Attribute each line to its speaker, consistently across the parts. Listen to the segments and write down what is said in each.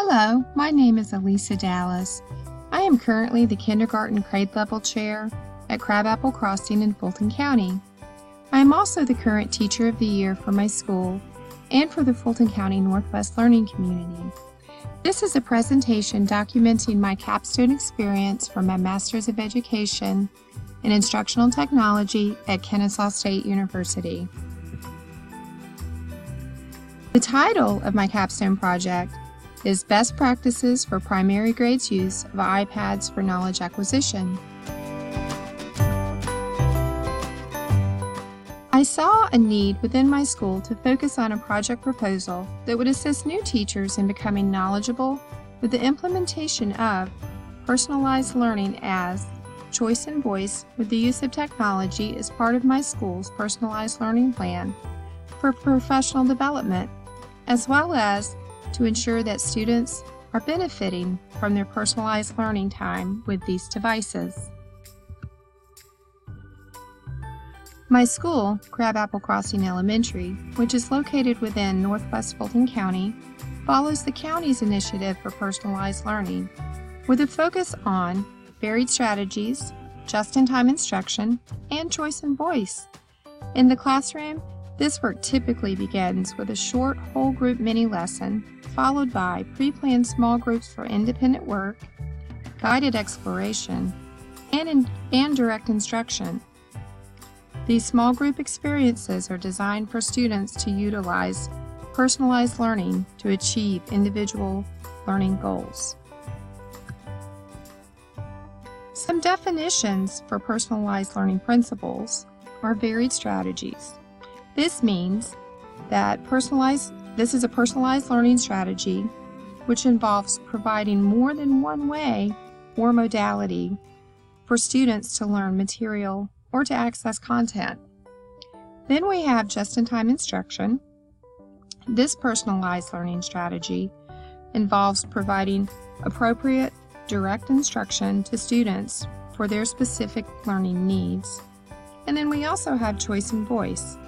Speaker 1: Hello, my name is Alisa Dallas. I am currently the Kindergarten Grade Level Chair at Crabapple Crossing in Fulton County. I am also the current Teacher of the Year for my school and for the Fulton County Northwest Learning Community. This is a presentation documenting my capstone experience from my Master's of Education in Instructional Technology at Kennesaw State University. The title of my capstone project is Best Practices for Primary Grades Use of iPads for Knowledge Acquisition. I saw a need within my school to focus on a project proposal that would assist new teachers in becoming knowledgeable with the implementation of personalized learning as choice and voice with the use of technology as part of my school's personalized learning plan for professional development, as well as to ensure that students are benefiting from their personalized learning time with these devices. My school, Crabapple Crossing Elementary, which is located within Northwest Fulton County, follows the county's initiative for personalized learning with a focus on varied strategies, just-in-time instruction, and choice and voice. In the classroom, this work typically begins with a short whole group mini lesson, followed by pre-planned small groups for independent work, guided exploration, and direct instruction. These small group experiences are designed for students to utilize personalized learning to achieve individual learning goals. Some definitions for personalized learning principles are varied strategies. This means that this is a personalized learning strategy which involves providing more than one way or modality for students to learn material or to access content. Then we have just-in-time instruction. This personalized learning strategy involves providing appropriate direct instruction to students for their specific learning needs. And then we also have choice and voice.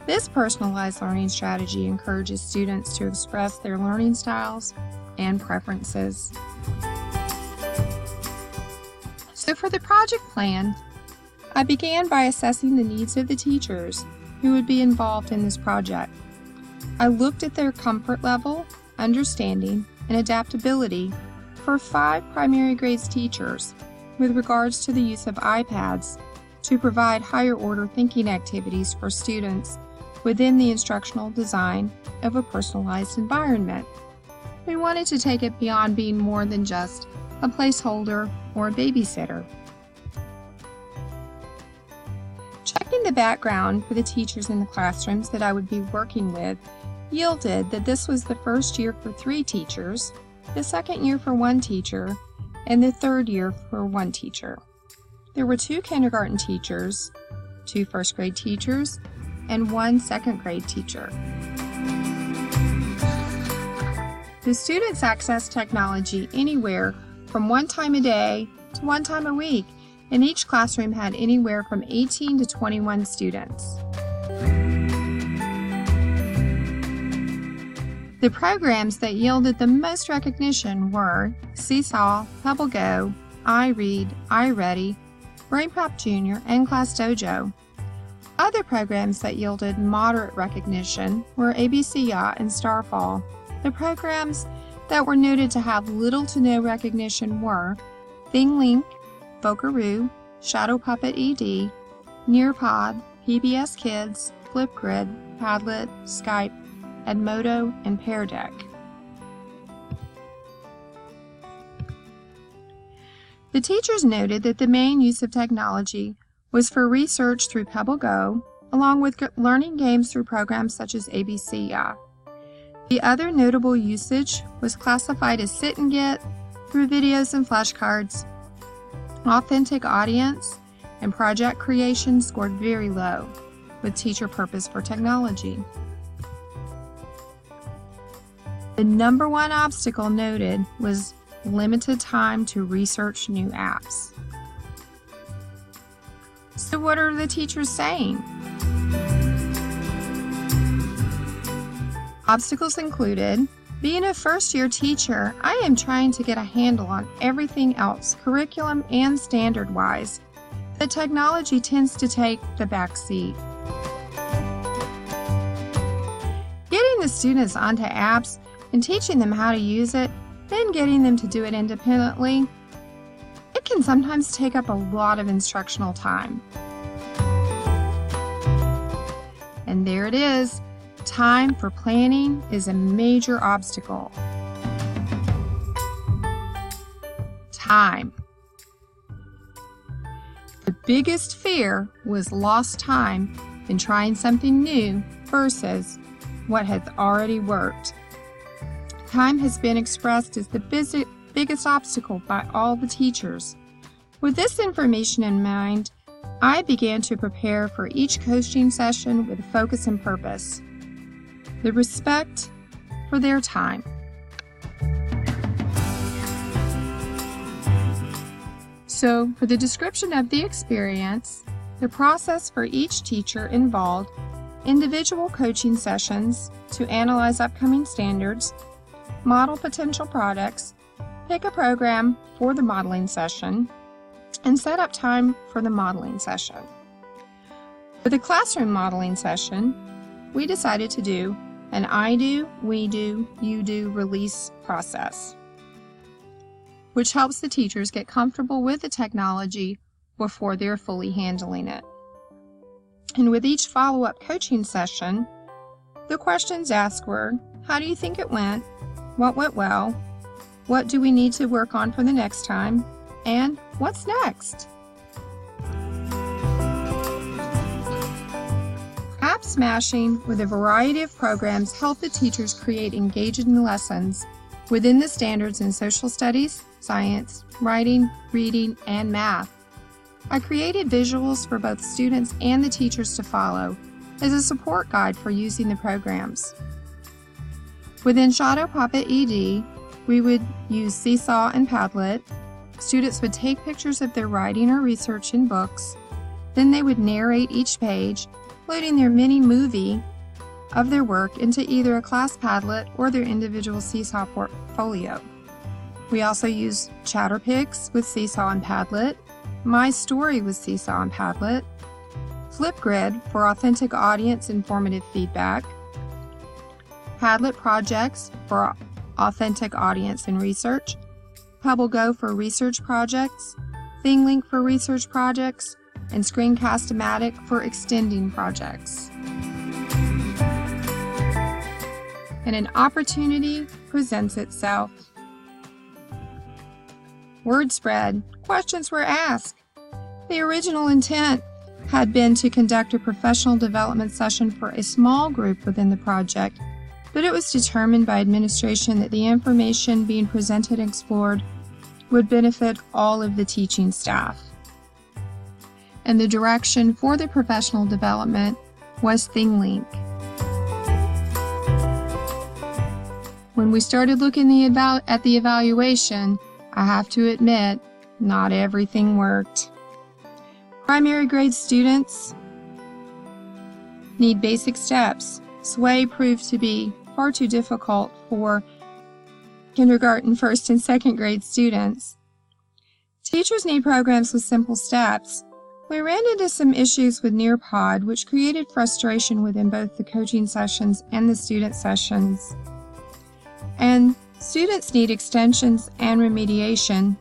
Speaker 1: This personalized learning strategy encourages students to express their learning styles and preferences. So for the project plan, I began by assessing the needs of the teachers who would be involved in this project. I looked at their comfort level, understanding, and adaptability for 5 primary grades teachers with regards to the use of iPads to provide higher order thinking activities for students within the instructional design of a personalized environment. We wanted to take it beyond being more than just a placeholder or a babysitter. Checking the background for the teachers in the classrooms that I would be working with yielded that this was the first year for 3 teachers, the second year for 1 teacher, and the third year for 1 teacher. There were 2 kindergarten teachers, 2 first grade teachers, and 1 second grade teacher. The students access technology anywhere from 1 time a day to 1 time a week, and each classroom had anywhere from 18 to 21 students. The programs that yielded the most recognition were Seesaw, Pebble Go, iRead, iReady, BrainPop Junior, and Class Dojo. Other programs that yielded moderate recognition were ABC Yacht and Starfall. The programs that were noted to have little to no recognition were ThingLink, Vocaroo, Shadow Puppet ED, Nearpod, PBS Kids, Flipgrid, Padlet, Skype, Edmodo, and Pear Deck. The teachers noted that the main use of technology was for research through Pebble Go, along with learning games through programs such as ABC Yacht. The other notable usage was classified as sit and get through videos and flashcards. Authentic audience and project creation scored very low, with teacher purpose for technology. The number one obstacle noted was limited time to research new apps. So what are the teachers saying? Obstacles included Being a first-year teacher, I am trying to get a handle on everything else, curriculum and standard-wise. The technology tends to take the back seat. Getting the students onto apps and teaching them how to use it, then getting them to do it independently, it can sometimes take up a lot of instructional time. And there it is. Time for planning is a major obstacle. Time. The biggest fear was lost time in trying something new versus what has already worked. Time has been expressed as the biggest obstacle by all the teachers. With this information in mind, I began to prepare for each coaching session with focus and purpose. The respect for their time. So, for the description of the experience, the process for each teacher involved individual coaching sessions to analyze upcoming standards, model potential products, pick a program for the modeling session, and set up time for the modeling session. For the classroom modeling session, we decided to do an I do, we do, you do release process, which helps the teachers get comfortable with the technology before they're fully handling it. And with each follow-up coaching session, the questions asked were, how do you think it went? What went well? What do we need to work on for the next time? And what's next? App smashing with a variety of programs help the teachers create engaging lessons within the standards in social studies, science, writing, reading, and math. I created visuals for both students and the teachers to follow as a support guide for using the programs. Within Shadow Puppet ED, we would use Seesaw and Padlet. Students would take pictures of their writing or research in books. Then they would narrate each page, loading their mini movie of their work into either a class Padlet or their individual Seesaw portfolio. We also use Chatterpix with Seesaw and Padlet, My Story with Seesaw and Padlet, Flipgrid for authentic audience informative feedback, Padlet projects for authentic audience and research, PebbleGo for research projects, ThingLink for research projects, and Screencast-O-Matic for extending projects. And an opportunity presents itself. Word spread, questions were asked. The original intent had been to conduct a professional development session for a small group within the project, but it was determined by administration that the information being presented and explored would benefit all of the teaching staff. And the direction for the professional development was ThingLink. When we started looking at the evaluation, I have to admit, not everything worked. Primary grade students need basic steps. Sway proved to be far too difficult for kindergarten, first, and second grade students. Teachers need programs with simple steps. We ran into some issues with Nearpod, which created frustration within both the coaching sessions and the student sessions. And students need extensions and remediation.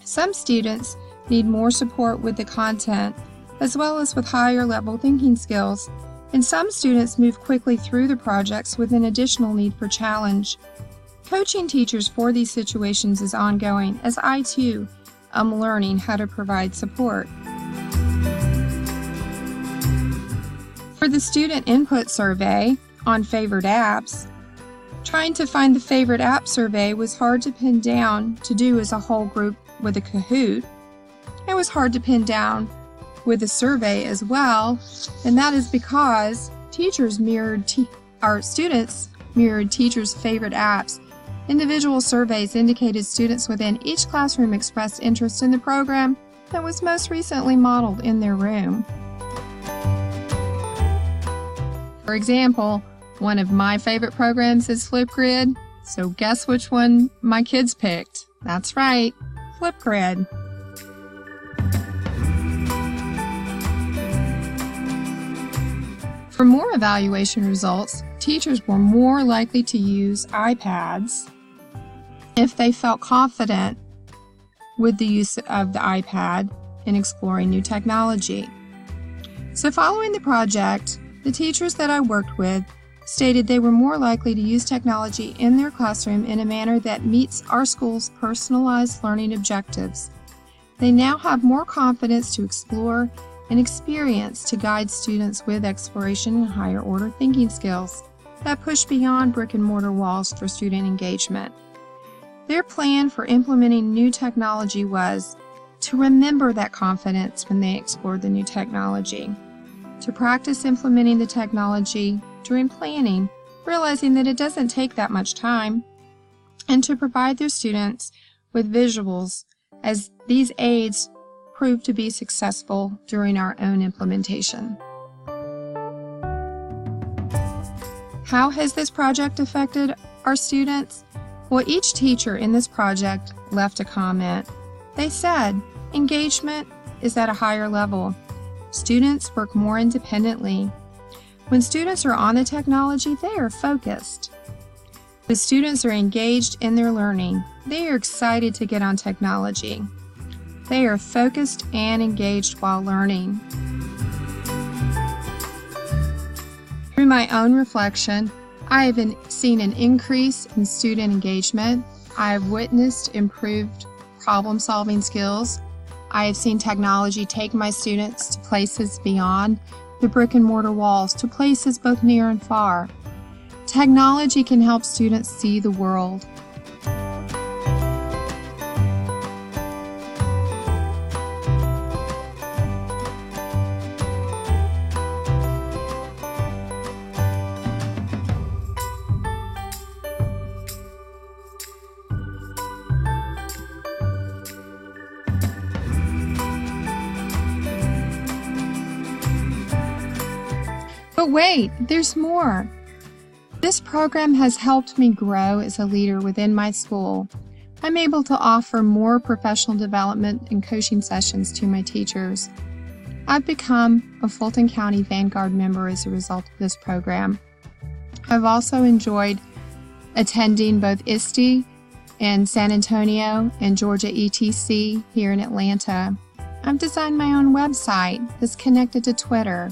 Speaker 1: Some students need more support with the content, as well as with higher level thinking skills, and some students move quickly through the projects with an additional need for challenge. Coaching teachers for these situations is ongoing, as I too am learning how to provide support. For the student input survey on favorite apps, trying to find the favorite app survey was hard to pin down to do as a whole group with a Kahoot. It was hard to pin down with a survey as well, and that is because students mirrored teachers' favorite apps. Individual surveys indicated students within each classroom expressed interest in the program that was most recently modeled in their room. For example, one of my favorite programs is Flipgrid. So guess which one my kids picked? That's right, Flipgrid. For more evaluation results, teachers were more likely to use iPads if they felt confident with the use of the iPad in exploring new technology. So following the project, the teachers that I worked with stated they were more likely to use technology in their classroom in a manner that meets our school's personalized learning objectives. They now have more confidence to explore and experience to guide students with exploration and higher order thinking skills that push beyond brick and mortar walls for student engagement. Their plan for implementing new technology was to remember that confidence when they explored the new technology, to practice implementing the technology during planning, realizing that it doesn't take that much time, and to provide their students with visuals as these aids proved to be successful during our own implementation. How has this project affected our students? Well, each teacher in this project left a comment. They said, engagement is at a higher level. Students work more independently. When students are on the technology, they are focused. The students are engaged in their learning. They are excited to get on technology. They are focused and engaged while learning. Through my own reflection, I have seen an increase in student engagement. I have witnessed improved problem-solving skills. I have seen technology take my students to places beyond the brick and mortar walls, to places both near and far. Technology can help students see the world. But wait, there's more. This program has helped me grow as a leader within my school. I'm able to offer more professional development and coaching sessions to my teachers. I've become a Fulton County Vanguard member as a result of this program. I've also enjoyed attending both ISTE in San Antonio and Georgia ETC here in Atlanta. I've designed my own website that's connected to Twitter.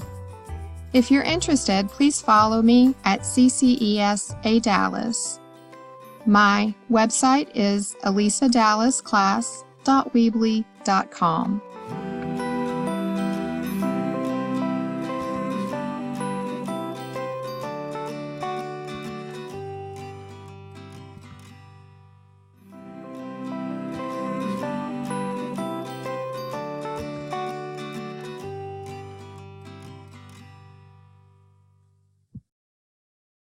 Speaker 1: If you're interested, please follow me at CCESA Dallas. My website is alisadallasclass.weebly.com.